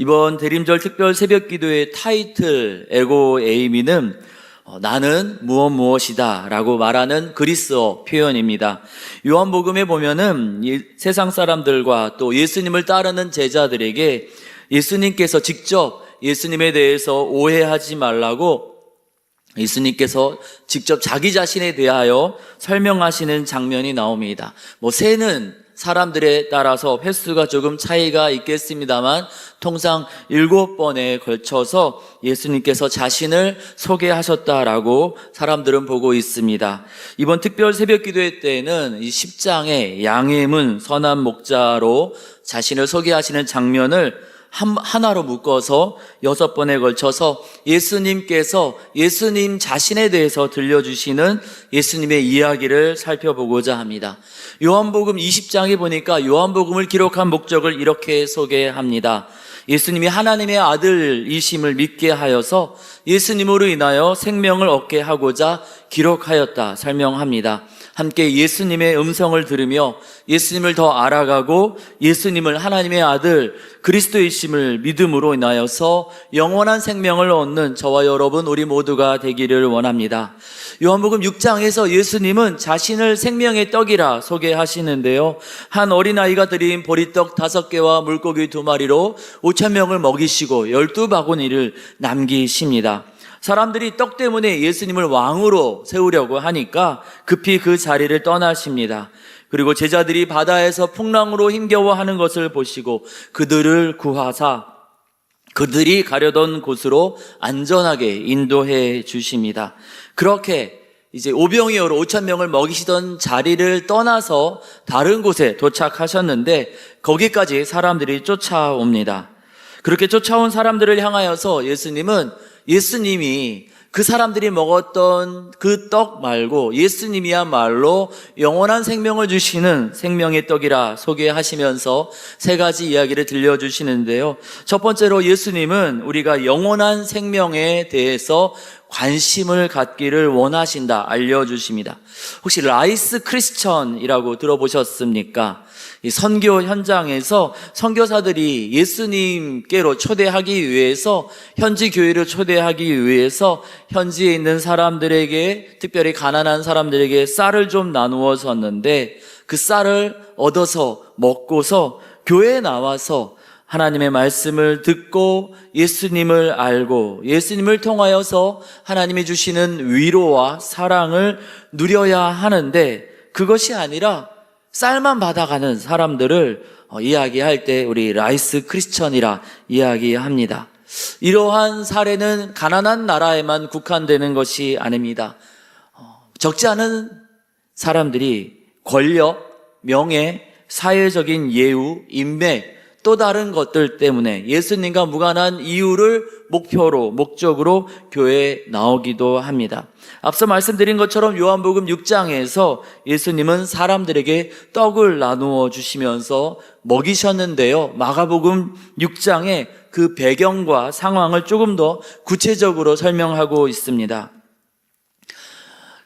이번 대림절 특별 새벽 기도의 타이틀 에고 에이미는 나는 무엇이다 라고 말하는 그리스어 표현입니다. 요한복음에 보면은 세상 사람들과 또 예수님을 따르는 제자들에게 예수님께서 직접 예수님에 대해서 오해하지 말라고 예수님께서 직접 자기 자신에 대하여 설명하시는 장면이 나옵니다. 새는 사람들에 따라서 횟수가 조금 차이가 있겠습니다만 통상 7번에 걸쳐서 예수님께서 자신을 소개하셨다라고 사람들은 보고 있습니다. 이번 특별 새벽 기도회 때에는 이 10장의 양의 문 선한 목자로 자신을 소개하시는 장면을 하나로 묶어서 6번에 걸쳐서 예수님께서 예수님 자신에 대해서 들려주시는 예수님의 이야기를 살펴보고자 합니다. 요한복음 20장에 보니까 요한복음을 기록한 목적을 이렇게 소개합니다. 예수님이 하나님의 아들이심을 믿게 하여서 예수님으로 인하여 생명을 얻게 하고자 기록하였다 설명합니다. 함께 예수님의 음성을 들으며 예수님을 더 알아가고 예수님을 하나님의 아들 그리스도이심을 믿음으로 인하여서 영원한 생명을 얻는 저와 여러분 우리 모두가 되기를 원합니다. 요한복음 6장에서 예수님은 자신을 생명의 떡이라 소개하시는데요, 한 어린아이가 드린 보리떡 5개와 물고기 2마리로 5,000명을 먹이시고 12바구니를 남기십니다. 사람들이 떡 때문에 예수님을 왕으로 세우려고 하니까 급히 그 자리를 떠나십니다. 그리고 제자들이 바다에서 풍랑으로 힘겨워하는 것을 보시고 그들을 구하사 그들이 가려던 곳으로 안전하게 인도해 주십니다. 그렇게 이제 오병이어로 5,000명을 먹이시던 자리를 떠나서 다른 곳에 도착하셨는데 거기까지 사람들이 쫓아옵니다. 그렇게 쫓아온 사람들을 향하여서 예수님이 그 사람들이 먹었던 그 떡 말고 예수님이야말로 영원한 생명을 주시는 생명의 떡이라 소개하시면서 3가지 이야기를 들려주시는데요, 첫 번째로 예수님은 우리가 영원한 생명에 대해서 관심을 갖기를 원하신다 알려주십니다. 혹시 라이스 크리스천이라고 들어보셨습니까? 이 선교 현장에서 선교사들이 예수님께로 초대하기 위해서, 현지 교회를 초대하기 위해서 현지에 있는 사람들에게, 특별히 가난한 사람들에게 쌀을 좀 나누어 줬는데 그 쌀을 얻어서 먹고서 교회에 나와서 하나님의 말씀을 듣고 예수님을 알고 예수님을 통하여서 하나님이 주시는 위로와 사랑을 누려야 하는데, 그것이 아니라 쌀만 받아가는 사람들을 이야기할 때 우리 라이스 크리스천이라 이야기합니다. 이러한 사례는 가난한 나라에만 국한되는 것이 아닙니다. 적지 않은 사람들이 권력, 명예, 사회적인 예우, 인맥, 또 다른 것들 때문에 예수님과 무관한 이유를 목적으로 교회에 나오기도 합니다. 앞서 말씀드린 것처럼 요한복음 6장에서 예수님은 사람들에게 떡을 나누어 주시면서 먹이셨는데요, 마가복음 6장에 그 배경과 상황을 조금 더 구체적으로 설명하고 있습니다.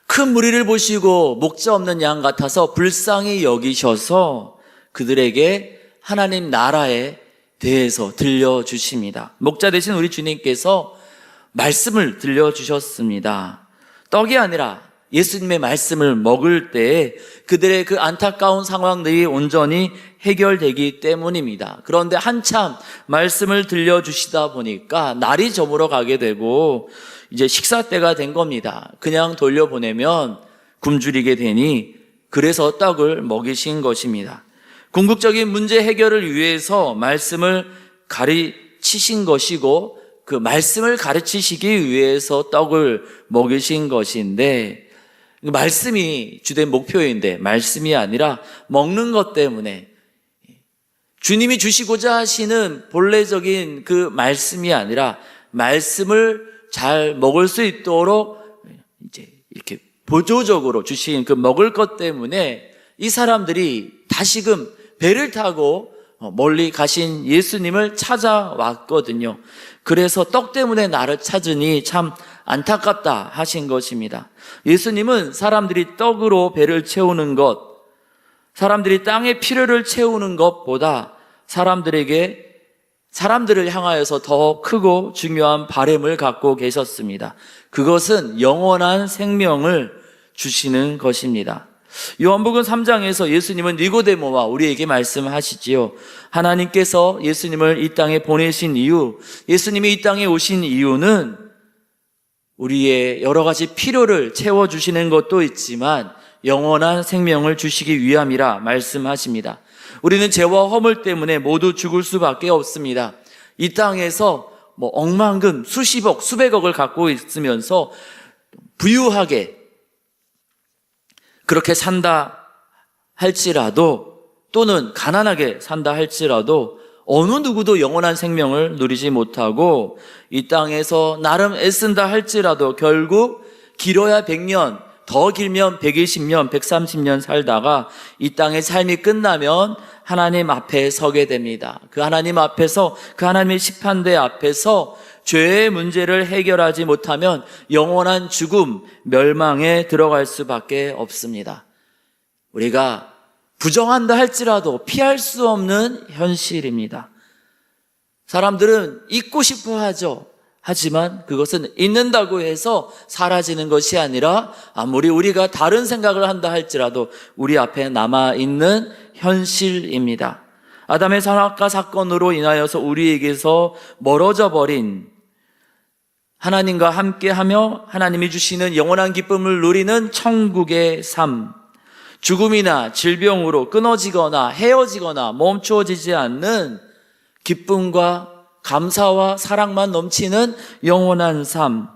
큰 무리를 보시고 목자 없는 양 같아서 불쌍히 여기셔서 그들에게 하나님 나라에 대해서 들려주십니다. 목자 되신 우리 주님께서 말씀을 들려주셨습니다. 떡이 아니라 예수님의 말씀을 먹을 때 그들의 그 안타까운 상황들이 온전히 해결되기 때문입니다. 그런데 한참 말씀을 들려주시다 보니까 날이 저물어 가게 되고 이제 식사 때가 된 겁니다. 그냥 돌려보내면 굶주리게 되니 그래서 떡을 먹이신 것입니다. 궁극적인 문제 해결을 위해서 말씀을 가르치신 것이고 그 말씀을 가르치시기 위해서 떡을 먹이신 것인데, 말씀이 주된 목표인데 말씀이 아니라 먹는 것 때문에 주님이 주시고자 하시는 본래적인 그 말씀이 아니라 말씀을 잘 먹을 수 있도록 이제 이렇게 보조적으로 주신 그 먹을 것 때문에 이 사람들이 다시금 배를 타고 멀리 가신 예수님을 찾아왔거든요. 그래서 떡 때문에 나를 찾으니 참 안타깝다 하신 것입니다. 예수님은 사람들이 떡으로 배를 채우는 것, 사람들이 땅의 필요를 채우는 것보다 사람들에게 사람들을 향하여서 더 크고 중요한 바램을 갖고 계셨습니다. 그것은 영원한 생명을 주시는 것입니다. 요한복음 3장에서 예수님은 니고데모와 우리에게 말씀하시지요. 하나님께서 예수님을 이 땅에 보내신 이유, 예수님이 이 땅에 오신 이유는 우리의 여러 가지 필요를 채워주시는 것도 있지만 영원한 생명을 주시기 위함이라 말씀하십니다. 우리는 죄와 허물 때문에 모두 죽을 수밖에 없습니다. 이 땅에서 억만금, 수십억, 수백억을 갖고 있으면서 부유하게 그렇게 산다 할지라도, 또는 가난하게 산다 할지라도 어느 누구도 영원한 생명을 누리지 못하고, 이 땅에서 나름 애쓴다 할지라도 결국 길어야 100년, 더 길면 120년, 130년 살다가 이 땅의 삶이 끝나면 하나님 앞에 서게 됩니다. 그 하나님 앞에서, 그 하나님의 심판대 앞에서 죄의 문제를 해결하지 못하면 영원한 죽음, 멸망에 들어갈 수밖에 없습니다. 우리가 부정한다 할지라도 피할 수 없는 현실입니다. 사람들은 잊고 싶어 하죠. 하지만 그것은 잊는다고 해서 사라지는 것이 아니라 아무리 우리가 다른 생각을 한다 할지라도 우리 앞에 남아있는 현실입니다. 아담의 선악과 사건으로 인하여서 우리에게서 멀어져 버린, 하나님과 함께하며 하나님이 주시는 영원한 기쁨을 누리는 천국의 삶, 죽음이나 질병으로 끊어지거나 헤어지거나 멈추어지지 않는 기쁨과 감사와 사랑만 넘치는 영원한 삶,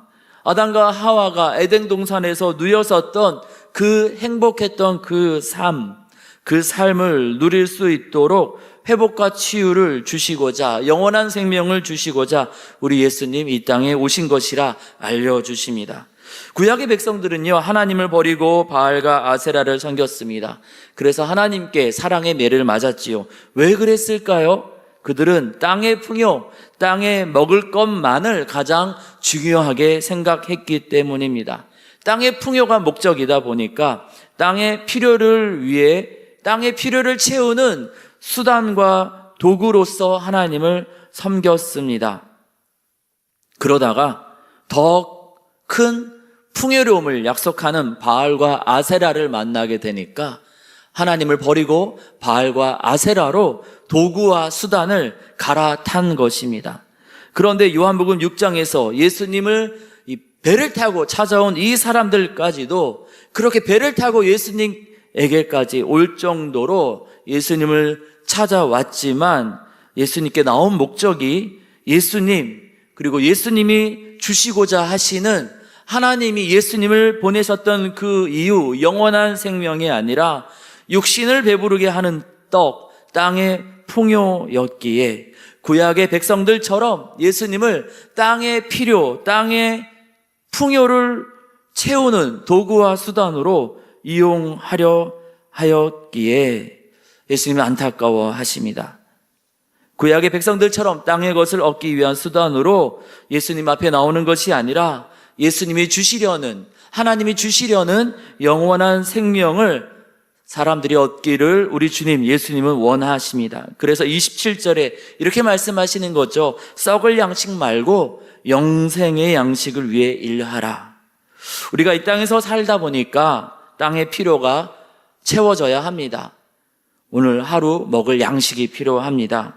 아담과 하와가 에덴 동산에서 누렸었던 그 행복했던 그 삶, 그 삶을 누릴 수 있도록 회복과 치유를 주시고자, 영원한 생명을 주시고자 우리 예수님 이 땅에 오신 것이라 알려주십니다. 구약의 백성들은요, 하나님을 버리고 바알과 아세라를 섬겼습니다. 그래서 하나님께 사랑의 매를 맞았지요. 왜 그랬을까요? 그들은 땅의 풍요, 땅에 먹을 것만을 가장 중요하게 생각했기 때문입니다. 땅의 풍요가 목적이다 보니까 땅의 필요를 위해, 땅의 필요를 채우는 수단과 도구로서 하나님을 섬겼습니다. 그러다가 더 큰 풍요로움을 약속하는 바알과 아세라를 만나게 되니까 하나님을 버리고 바알과 아세라로 도구와 수단을 갈아탄 것입니다. 그런데 요한복음 6장에서 예수님을 배를 타고 찾아온 이 사람들까지도 그렇게 배를 타고 예수님에게까지 올 정도로 예수님을 찾아왔지만, 예수님께 나온 목적이 예수님, 그리고 예수님이 주시고자 하시는, 하나님이 예수님을 보내셨던 그 이유, 영원한 생명이 아니라 육신을 배부르게 하는 떡, 땅의 풍요였기에 구약의 백성들처럼 예수님을 땅의 필요, 땅의 풍요를 채우는 도구와 수단으로 이용하려 하였기에 예수님은 안타까워하십니다. 구약의 백성들처럼 땅의 것을 얻기 위한 수단으로 예수님 앞에 나오는 것이 아니라 예수님이 주시려는, 하나님이 주시려는 영원한 생명을 사람들이 얻기를 우리 주님 예수님은 원하십니다. 그래서 27절에 이렇게 말씀하시는 거죠. 썩을 양식 말고 영생의 양식을 위해 일하라. 우리가 이 땅에서 살다 보니까 땅의 필요가 채워져야 합니다. 오늘 하루 먹을 양식이 필요합니다.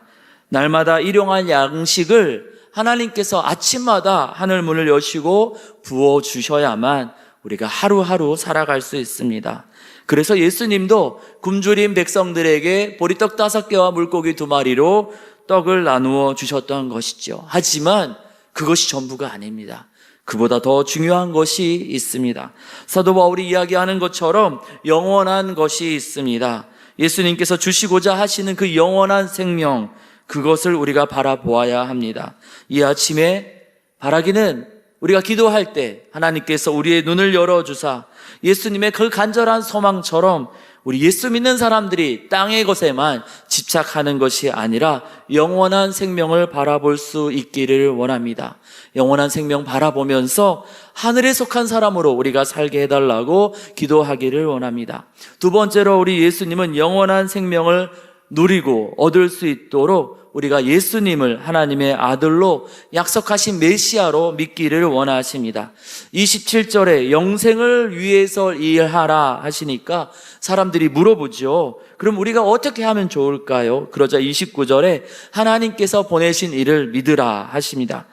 날마다 일용할 양식을 하나님께서 아침마다 하늘 문을 여시고 부어주셔야만 우리가 하루하루 살아갈 수 있습니다. 그래서 예수님도 굶주린 백성들에게 보리떡 5개와 물고기 2마리로 떡을 나누어 주셨던 것이죠. 하지만 그것이 전부가 아닙니다. 그보다 더 중요한 것이 있습니다. 사도 바울이 이야기하는 것처럼 영원한 것이 있습니다. 예수님께서 주시고자 하시는 그 영원한 생명, 그것을 우리가 바라보아야 합니다. 이 아침에 바라기는 우리가 기도할 때 하나님께서 우리의 눈을 열어주사 예수님의 그 간절한 소망처럼 우리 예수 믿는 사람들이 땅의 것에만 집착하는 것이 아니라 영원한 생명을 바라볼 수 있기를 원합니다. 영원한 생명 바라보면서 하늘에 속한 사람으로 우리가 살게 해달라고 기도하기를 원합니다. 두 번째로 우리 예수님은 영원한 생명을 누리고 얻을 수 있도록 우리가 예수님을 하나님의 아들로 약속하신 메시아로 믿기를 원하십니다. 27절에 영생을 위해서 일하라 하시니까 사람들이 물어보죠. 그럼 우리가 어떻게 하면 좋을까요? 그러자 29절에 하나님께서 보내신 일을 믿으라 하십니다.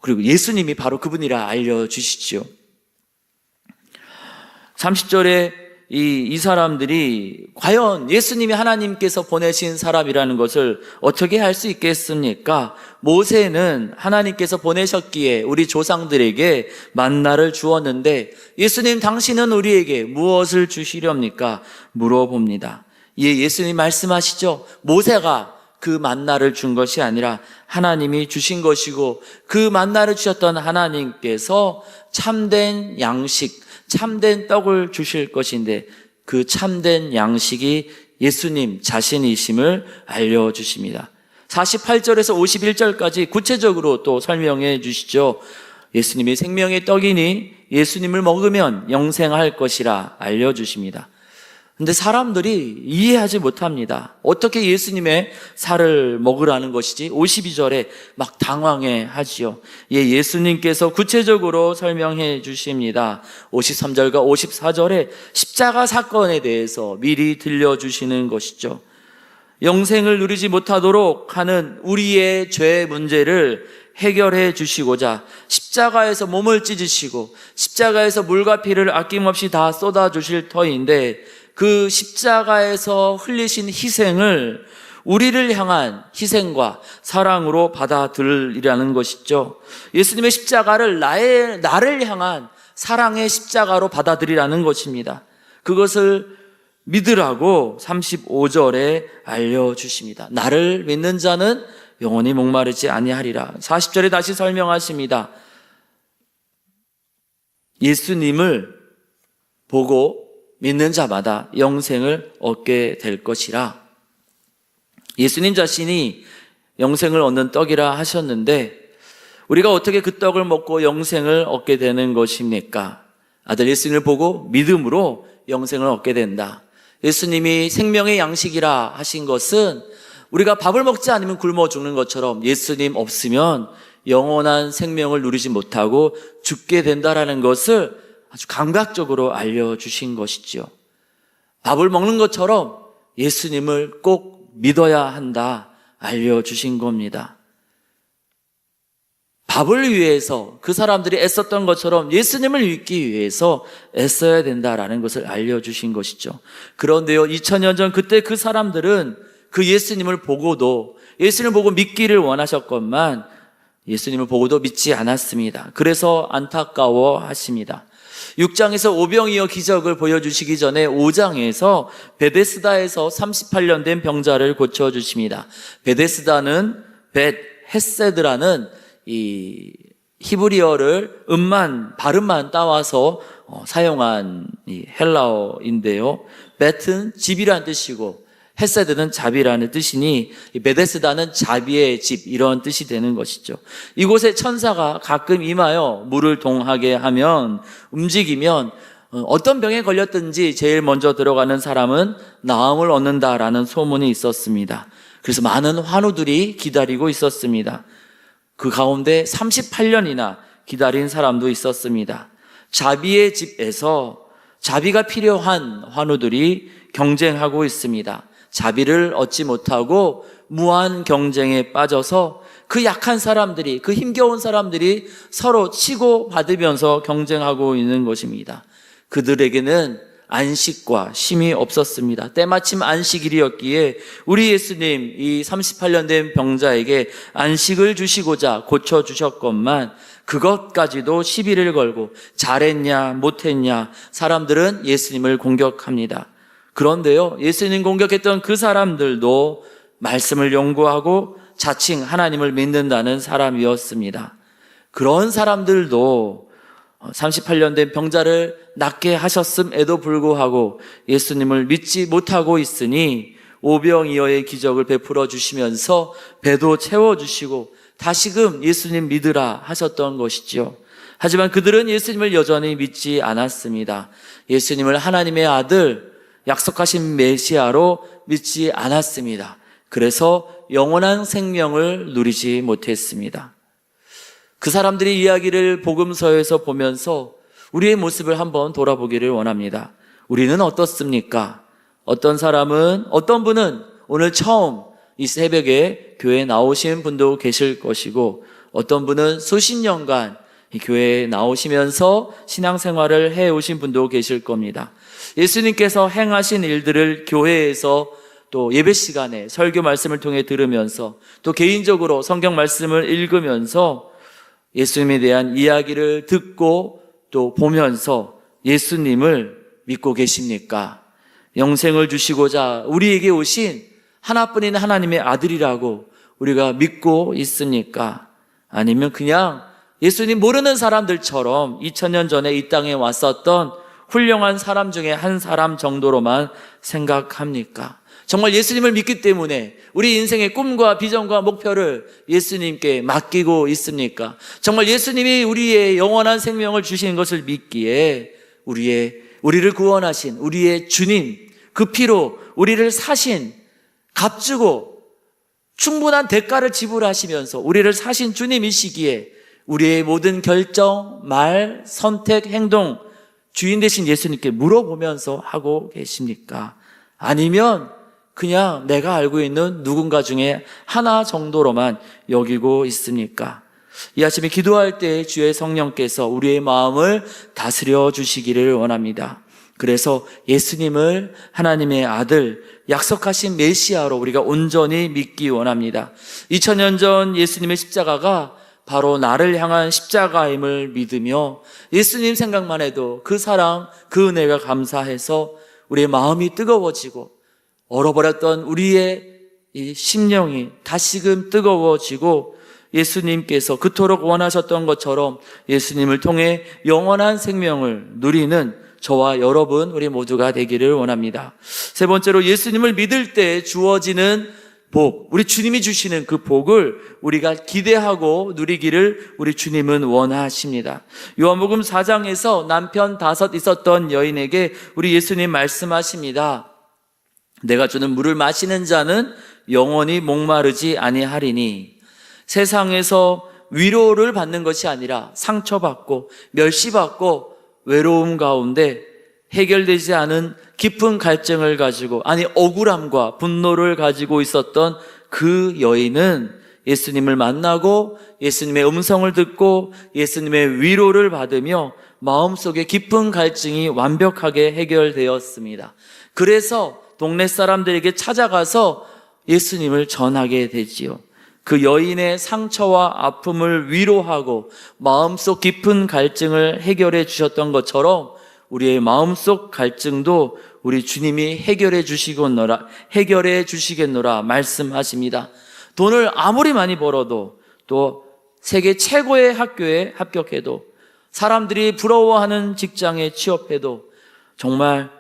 그리고 예수님이 바로 그분이라 알려주시죠. 30절에 이 사람들이 과연 예수님이 하나님께서 보내신 사람이라는 것을 어떻게 할 수 있겠습니까? 모세는 하나님께서 보내셨기에 우리 조상들에게 만나를 주었는데 예수님 당신은 우리에게 무엇을 주시렵니까? 물어봅니다. 예수님 말씀하시죠. 모세가 그 만나를 준 것이 아니라 하나님이 주신 것이고 그 만나를 주셨던 하나님께서 참된 양식, 참된 떡을 주실 것인데 그 참된 양식이 예수님 자신이심을 알려주십니다. 48절에서 51절까지 구체적으로 또 설명해 주시죠. 예수님이 생명의 떡이니 예수님을 먹으면 영생할 것이라 알려주십니다. 근데 사람들이 이해하지 못합니다. 어떻게 예수님의 살을 먹으라는 것이지? 52절에 막 당황해 하지요. 예수님께서 구체적으로 설명해 주십니다. 53절과 54절에 십자가 사건에 대해서 미리 들려주시는 것이죠. 영생을 누리지 못하도록 하는 우리의 죄 문제를 해결해 주시고자 십자가에서 몸을 찢으시고 십자가에서 물과 피를 아낌없이 다 쏟아 주실 터인데 그 십자가에서 흘리신 희생을 우리를 향한 희생과 사랑으로 받아들이라는 것이죠. 예수님의 십자가를 나를 향한 사랑의 십자가로 받아들이라는 것입니다. 그것을 믿으라고 35절에 알려주십니다. 나를 믿는 자는 영원히 목마르지 아니하리라. 40절에 다시 설명하십니다. 예수님을 보고 믿는 자마다 영생을 얻게 될 것이라. 예수님 자신이 영생을 얻는 떡이라 하셨는데 우리가 어떻게 그 떡을 먹고 영생을 얻게 되는 것입니까? 아들 예수님을 보고 믿음으로 영생을 얻게 된다. 예수님이 생명의 양식이라 하신 것은 우리가 밥을 먹지 않으면 굶어 죽는 것처럼 예수님 없으면 영원한 생명을 누리지 못하고 죽게 된다라는 것을 아주 감각적으로 알려주신 것이지요. 밥을 먹는 것처럼 예수님을 꼭 믿어야 한다 알려주신 겁니다. 밥을 위해서 그 사람들이 애썼던 것처럼 예수님을 믿기 위해서 애써야 된다라는 것을 알려주신 것이죠. 그런데요, 2000년 전 그때 그 사람들은 그 예수님을 보고도 예수님을 보고 믿기를 원하셨건만 예수님을 보고도 믿지 않았습니다. 그래서 안타까워 하십니다. 6장에서 오병이어 기적을 보여주시기 전에 5장에서 베데스다에서 38년 된 병자를 고쳐주십니다. 베데스다는 벳헤세드라는 이 히브리어를 발음만 따와서 사용한 이 헬라어인데요. 벳은 집이란 뜻이고 헤세드는 자비라는 뜻이니 베데스다는 자비의 집 이런 뜻이 되는 것이죠. 이곳에 천사가 가끔 임하여 물을 동하게 하면 움직이면 어떤 병에 걸렸든지 제일 먼저 들어가는 사람은 나음을 얻는다라는 소문이 있었습니다. 그래서 많은 환우들이 기다리고 있었습니다. 그 가운데 38년이나 기다린 사람도 있었습니다. 자비의 집에서 자비가 필요한 환우들이 경쟁하고 있습니다. 자비를 얻지 못하고 무한 경쟁에 빠져서 그 약한 사람들이, 그 힘겨운 사람들이 서로 치고 받으면서 경쟁하고 있는 것입니다. 그들에게는 안식과 쉼이 없었습니다. 때마침 안식일이었기에 우리 예수님 이 38년 된 병자에게 안식을 주시고자 고쳐주셨건만 그것까지도 시비를 걸고 잘했냐 못했냐 사람들은 예수님을 공격합니다. 그런데요, 예수님 공격했던 그 사람들도 말씀을 연구하고 자칭 하나님을 믿는다는 사람이었습니다. 그런 사람들도 38년 된 병자를 낫게 하셨음에도 불구하고 예수님을 믿지 못하고 있으니 오병이어의 기적을 베풀어 주시면서 배도 채워주시고 다시금 예수님 믿으라 하셨던 것이지요. 하지만 그들은 예수님을 여전히 믿지 않았습니다. 예수님을 하나님의 아들, 약속하신 메시아로 믿지 않았습니다. 그래서 영원한 생명을 누리지 못했습니다. 그 사람들의 이야기를 복음서에서 보면서 우리의 모습을 한번 돌아보기를 원합니다. 우리는 어떻습니까? 어떤 분은 오늘 처음 이 새벽에 교회에 나오신 분도 계실 것이고, 어떤 분은 수십 년간 이 교회에 나오시면서 신앙생활을 해오신 분도 계실 겁니다. 예수님께서 행하신 일들을 교회에서 또 예배 시간에 설교 말씀을 통해 들으면서, 또 개인적으로 성경 말씀을 읽으면서 예수님에 대한 이야기를 듣고 또 보면서 예수님을 믿고 계십니까? 영생을 주시고자 우리에게 오신 하나뿐인 하나님의 아들이라고 우리가 믿고 있습니까? 아니면 그냥 예수님 모르는 사람들처럼 2000년 전에 이 땅에 왔었던 훌륭한 사람 중에 한 사람 정도로만 생각합니까? 정말 예수님을 믿기 때문에 우리 인생의 꿈과 비전과 목표를 예수님께 맡기고 있습니까? 정말 예수님이 우리의 영원한 생명을 주시는 것을 믿기에 우리를 구원하신 우리의 주님, 그 피로 우리를 사신, 값주고 충분한 대가를 지불하시면서 우리를 사신 주님이시기에 우리의 모든 결정, 말, 선택, 행동 주인 되신 예수님께 물어보면서 하고 계십니까? 아니면 그냥 내가 알고 있는 누군가 중에 하나 정도로만 여기고 있습니까? 이 아침에 기도할 때 주의 성령께서 우리의 마음을 다스려 주시기를 원합니다. 그래서 예수님을 하나님의 아들, 약속하신 메시아로 우리가 온전히 믿기 원합니다. 2000년 전 예수님의 십자가가 바로 나를 향한 십자가임을 믿으며 예수님 생각만 해도 그 사랑, 그 은혜가 감사해서 우리의 마음이 뜨거워지고 얼어버렸던 우리의 이 심령이 다시금 뜨거워지고 예수님께서 그토록 원하셨던 것처럼 예수님을 통해 영원한 생명을 누리는 저와 여러분 우리 모두가 되기를 원합니다. 세 번째로 예수님을 믿을 때 주어지는 복, 우리 주님이 주시는 그 복을 우리가 기대하고 누리기를 우리 주님은 원하십니다. 요한복음 4장에서 남편 5 있었던 여인에게 우리 예수님 말씀하십니다. 내가 주는 물을 마시는 자는 영원히 목마르지 아니하리니, 세상에서 위로를 받는 것이 아니라 상처받고 멸시받고 외로움 가운데 해결되지 않은 깊은 갈증을 가지고, 아니 억울함과 분노를 가지고 있었던 그 여인은 예수님을 만나고 예수님의 음성을 듣고 예수님의 위로를 받으며 마음속에 깊은 갈증이 완벽하게 해결되었습니다. 그래서 동네 사람들에게 찾아가서 예수님을 전하게 되지요. 그 여인의 상처와 아픔을 위로하고 마음속 깊은 갈증을 해결해 주셨던 것처럼 우리의 마음속 갈증도 우리 주님이 해결해 주시겠노라 말씀하십니다. 돈을 아무리 많이 벌어도, 또 세계 최고의 학교에 합격해도, 사람들이 부러워하는 직장에 취업해도, 정말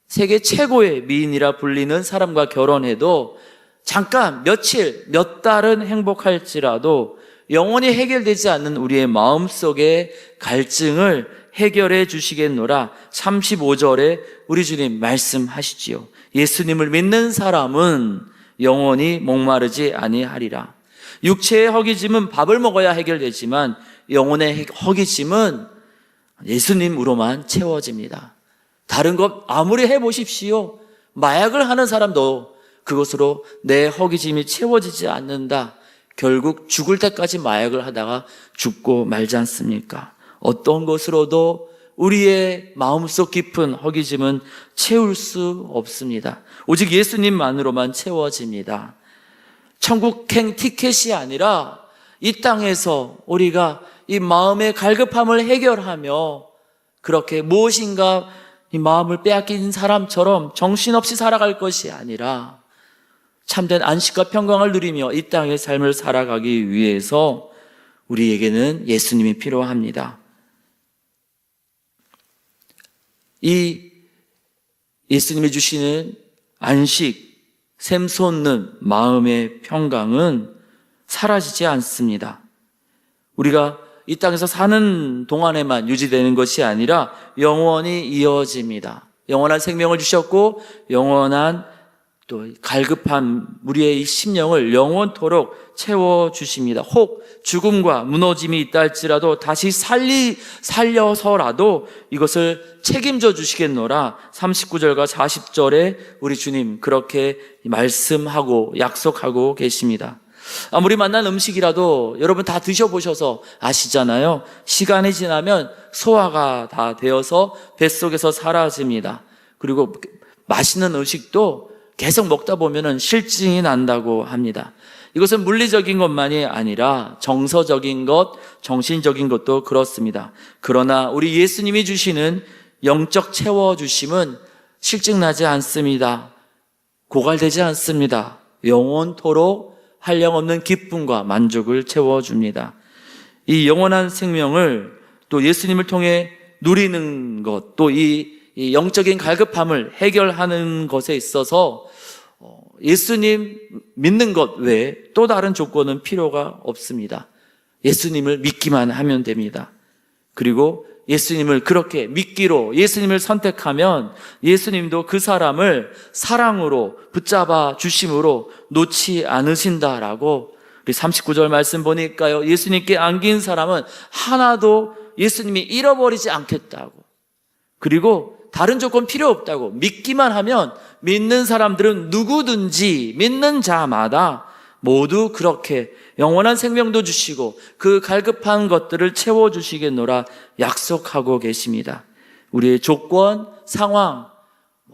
세계 최고의 미인이라 불리는 사람과 결혼해도 잠깐 며칠, 몇 달은 행복할지라도 영원히 해결되지 않는 우리의 마음속의 갈증을 해결해 주시겠노라 35절에 우리 주님 말씀하시지요. 예수님을 믿는 사람은 영원히 목마르지 아니하리라. 육체의 허기짐은 밥을 먹어야 해결되지만 영혼의 허기짐은 예수님으로만 채워집니다. 다른 것 아무리 해보십시오. 마약을 하는 사람도 그것으로 내 허기짐이 채워지지 않는다. 결국 죽을 때까지 마약을 하다가 죽고 말지 않습니까? 어떤 것으로도 우리의 마음속 깊은 허기짐은 채울 수 없습니다. 오직 예수님만으로만 채워집니다. 천국행 티켓이 아니라 이 땅에서 우리가 이 마음의 갈급함을 해결하며 그렇게 무엇인가 이 마음을 빼앗긴 사람처럼 정신없이 살아갈 것이 아니라 참된 안식과 평강을 누리며 이 땅의 삶을 살아가기 위해서 우리에게는 예수님이 필요합니다. 이 예수님이 주시는 안식, 샘솟는 마음의 평강은 사라지지 않습니다. 우리가 이 땅에서 사는 동안에만 유지되는 것이 아니라 영원히 이어집니다. 영원한 생명을 주셨고 영원한 또 갈급한 우리의 이 심령을 영원토록 채워주십니다. 혹 죽음과 무너짐이 있다 할지라도 다시 살려서라도 이것을 책임져 주시겠노라. 39절과 40절에 우리 주님 그렇게 말씀하고 약속하고 계십니다. 아무리 맛난 음식이라도 여러분 다 드셔보셔서 아시잖아요. 시간이 지나면 소화가 다 되어서 뱃속에서 사라집니다. 그리고 맛있는 음식도 계속 먹다 보면 실증이 난다고 합니다. 이것은 물리적인 것만이 아니라 정서적인 것, 정신적인 것도 그렇습니다. 그러나 우리 예수님이 주시는 영적 채워주심은 실증나지 않습니다. 고갈되지 않습니다. 영원토록 한량없는 기쁨과 만족을 채워줍니다. 이 영원한 생명을 또 예수님을 통해 누리는 것, 또 이 영적인 갈급함을 해결하는 것에 있어서 예수님 믿는 것 외에 또 다른 조건은 필요가 없습니다. 예수님을 믿기만 하면 됩니다. 그리고 예수님을 그렇게 믿기로 예수님을 선택하면 예수님도 그 사람을 사랑으로 붙잡아 주심으로 놓지 않으신다라고 우리 39절 말씀 보니까요. 예수님께 안긴 사람은 하나도 예수님이 잃어버리지 않겠다고. 그리고 다른 조건 필요 없다고. 믿기만 하면 믿는 사람들은 누구든지 믿는 자마다 모두 그렇게 영원한 생명도 주시고 그 갈급한 것들을 채워주시겠노라 약속하고 계십니다. 우리의 조건, 상황,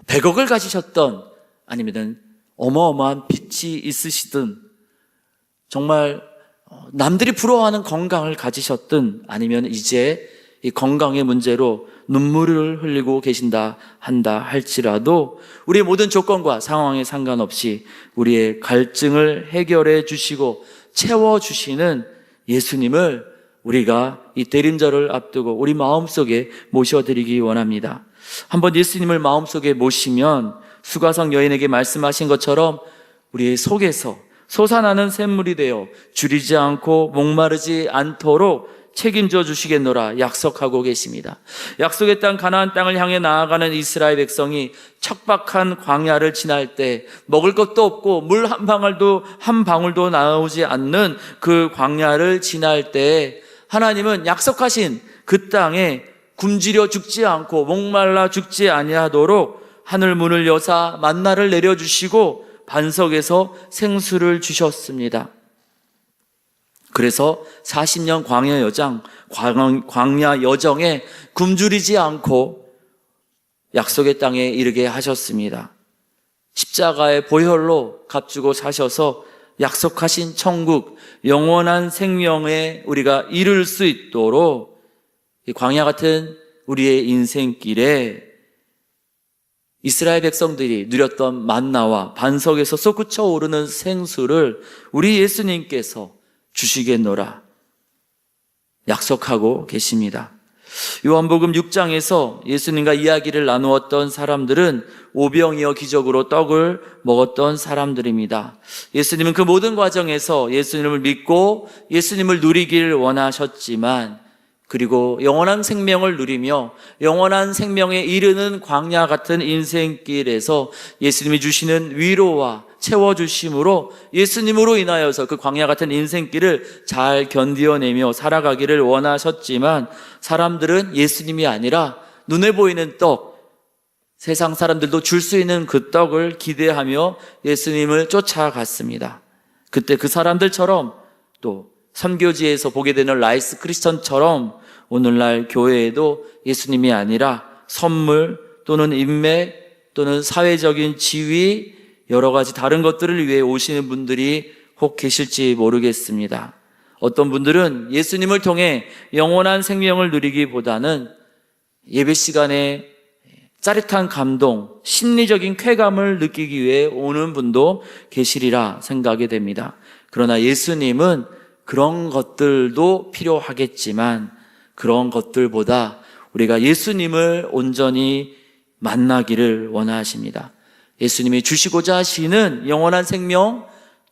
100억을 가지셨던 아니면 어마어마한 빚이 있으시든 정말 남들이 부러워하는 건강을 가지셨든 아니면 이제 이 건강의 문제로 눈물을 흘리고 계신다 한다 할지라도 우리의 모든 조건과 상황에 상관없이 우리의 갈증을 해결해 주시고 채워주시는 예수님을 우리가 이 대림절을 앞두고 우리 마음속에 모셔드리기 원합니다. 한번 예수님을 마음속에 모시면 수가성 여인에게 말씀하신 것처럼 우리의 속에서 솟아나는 샘물이 되어 줄이지 않고 목마르지 않도록 책임져 주시겠노라 약속하고 계십니다. 약속의 땅 가나안 땅을 향해 나아가는 이스라엘 백성이 척박한 광야를 지날 때 먹을 것도 없고 물 한 방울도 나오지 않는 그 광야를 지날 때 하나님은 약속하신 그 땅에 굶주려 죽지 않고 목말라 죽지 아니하도록 하늘 문을 여사 만나를 내려주시고 반석에서 생수를 주셨습니다. 그래서 40년 광야 여정에 굶주리지 않고 약속의 땅에 이르게 하셨습니다. 십자가의 보혈로 값주고 사셔서 약속하신 천국, 영원한 생명에 우리가 이룰 수 있도록 이 광야 같은 우리의 인생길에 이스라엘 백성들이 누렸던 만나와 반석에서 솟구쳐 오르는 생수를 우리 예수님께서 주시겠노라 약속하고 계십니다. 요한복음 6장에서 예수님과 이야기를 나누었던 사람들은 오병이어 기적으로 떡을 먹었던 사람들입니다. 예수님은 그 모든 과정에서 예수님을 믿고 예수님을 누리길 원하셨지만 그리고 영원한 생명을 누리며 영원한 생명에 이르는 광야 같은 인생길에서 예수님이 주시는 위로와 채워주심으로 예수님으로 인하여서 그 광야 같은 인생길을 잘 견디어내며 살아가기를 원하셨지만 사람들은 예수님이 아니라 눈에 보이는 떡, 세상 사람들도 줄 수 있는 그 떡을 기대하며 예수님을 쫓아갔습니다. 그때 그 사람들처럼 또 선교지에서 보게 되는 라이스 크리스천처럼 오늘날 교회에도 예수님이 아니라 선물 또는 인맥 또는 사회적인 지위 여러 가지 다른 것들을 위해 오시는 분들이 혹 계실지 모르겠습니다. 어떤 분들은 예수님을 통해 영원한 생명을 누리기보다는 예배 시간에 짜릿한 감동, 심리적인 쾌감을 느끼기 위해 오는 분도 계시리라 생각이 됩니다. 그러나 예수님은 그런 것들도 필요하겠지만 그런 것들보다 우리가 예수님을 온전히 만나기를 원하십니다. 예수님이 주시고자 하시는 영원한 생명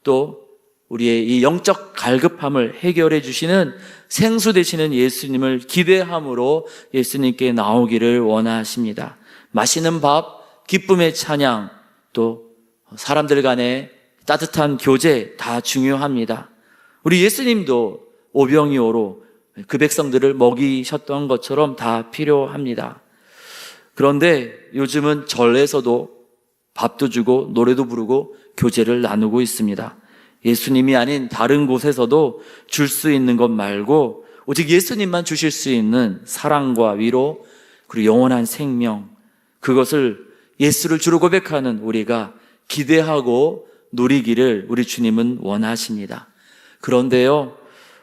또 우리의 이 영적 갈급함을 해결해 주시는 생수 되시는 예수님을 기대함으로 예수님께 나오기를 원하십니다. 맛있는 밥, 기쁨의 찬양, 또 사람들 간의 따뜻한 교제 다 중요합니다. 우리 예수님도 오병이어로 그 백성들을 먹이셨던 것처럼 다 필요합니다. 그런데 요즘은 절에서도 밥도 주고 노래도 부르고 교제를 나누고 있습니다. 예수님이 아닌 다른 곳에서도 줄 수 있는 것 말고 오직 예수님만 주실 수 있는 사랑과 위로 그리고 영원한 생명, 그것을 예수를 주로 고백하는 우리가 기대하고 누리기를 우리 주님은 원하십니다. 그런데요,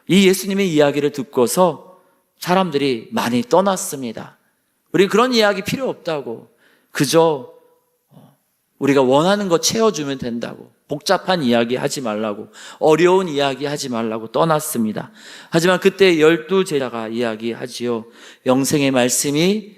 이 예수님의 이야기를 듣고서 사람들이 많이 떠났습니다. 우리 그런 이야기 필요 없다고, 그저 우리가 원하는 거 채워주면 된다고, 복잡한 이야기 하지 말라고, 어려운 이야기 하지 말라고 떠났습니다. 하지만 그때 12제자가 이야기하지요. 영생의 말씀이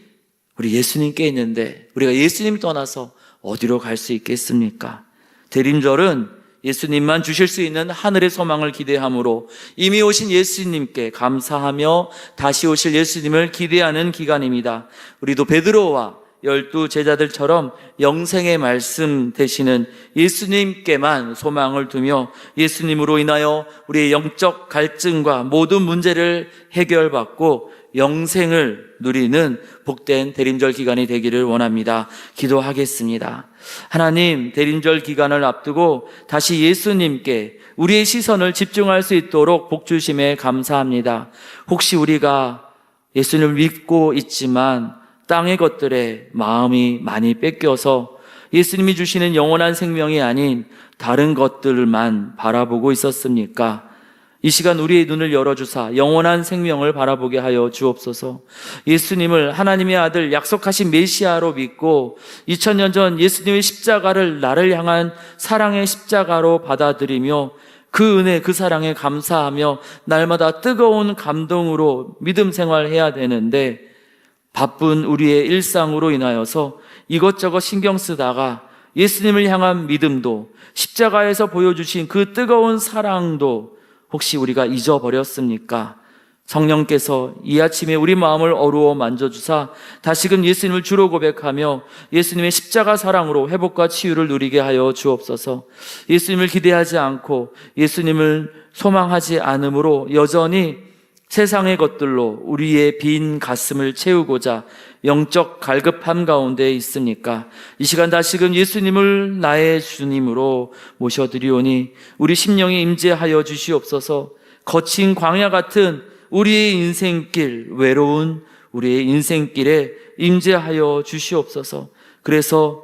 우리 예수님께 있는데 우리가 예수님 떠나서 어디로 갈 수 있겠습니까? 대림절은 예수님만 주실 수 있는 하늘의 소망을 기대함으로 이미 오신 예수님께 감사하며 다시 오실 예수님을 기대하는 기간입니다. 우리도 베드로와 12제자들처럼 영생의 말씀 되시는 예수님께만 소망을 두며 예수님으로 인하여 우리의 영적 갈증과 모든 문제를 해결받고 영생을 누리는 복된 대림절 기간이 되기를 원합니다. 기도하겠습니다. 하나님, 대림절 기간을 앞두고 다시 예수님께 우리의 시선을 집중할 수 있도록 복 주심에 감사합니다. 혹시 우리가 예수님을 믿고 있지만 땅의 것들에 마음이 많이 뺏겨서 예수님이 주시는 영원한 생명이 아닌 다른 것들만 바라보고 있었습니까? 이 시간 우리의 눈을 열어주사 영원한 생명을 바라보게 하여 주옵소서. 예수님을 하나님의 아들 약속하신 메시아로 믿고 2000년 전 예수님의 십자가를 나를 향한 사랑의 십자가로 받아들이며 그 은혜, 그 사랑에 감사하며 날마다 뜨거운 감동으로 믿음 생활해야 되는데 바쁜 우리의 일상으로 인하여서 이것저것 신경 쓰다가 예수님을 향한 믿음도 십자가에서 보여주신 그 뜨거운 사랑도 혹시 우리가 잊어버렸습니까? 성령께서 이 아침에 우리 마음을 어루어 만져주사 다시금 예수님을 주로 고백하며 예수님의 십자가 사랑으로 회복과 치유를 누리게 하여 주옵소서. 예수님을 기대하지 않고 예수님을 소망하지 않으므로 여전히 세상의 것들로 우리의 빈 가슴을 채우고자 영적 갈급함 가운데 있습니까? 이 시간 다시금 예수님을 나의 주님으로 모셔드리오니 우리 심령에 임재하여 주시옵소서. 거친 광야 같은 우리의 인생길, 외로운 우리의 인생길에 임재하여 주시옵소서. 그래서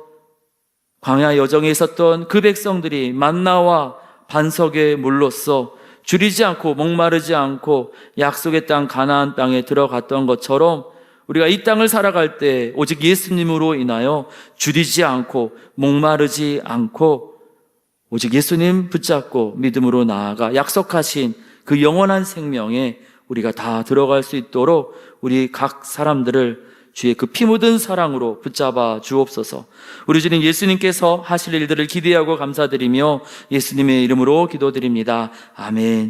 광야 여정에 있었던 그 백성들이 만나와 반석의 물로써 줄이지 않고 목마르지 않고 약속의 땅 가나안 땅에 들어갔던 것처럼 우리가 이 땅을 살아갈 때 오직 예수님으로 인하여 줄이지 않고 목마르지 않고 오직 예수님 붙잡고 믿음으로 나아가 약속하신 그 영원한 생명에 우리가 다 들어갈 수 있도록 우리 각 사람들을 주의 그 피 묻은 사랑으로 붙잡아 주옵소서. 우리 주님 예수님께서 하실 일들을 기대하고 감사드리며 예수님의 이름으로 기도드립니다. 아멘.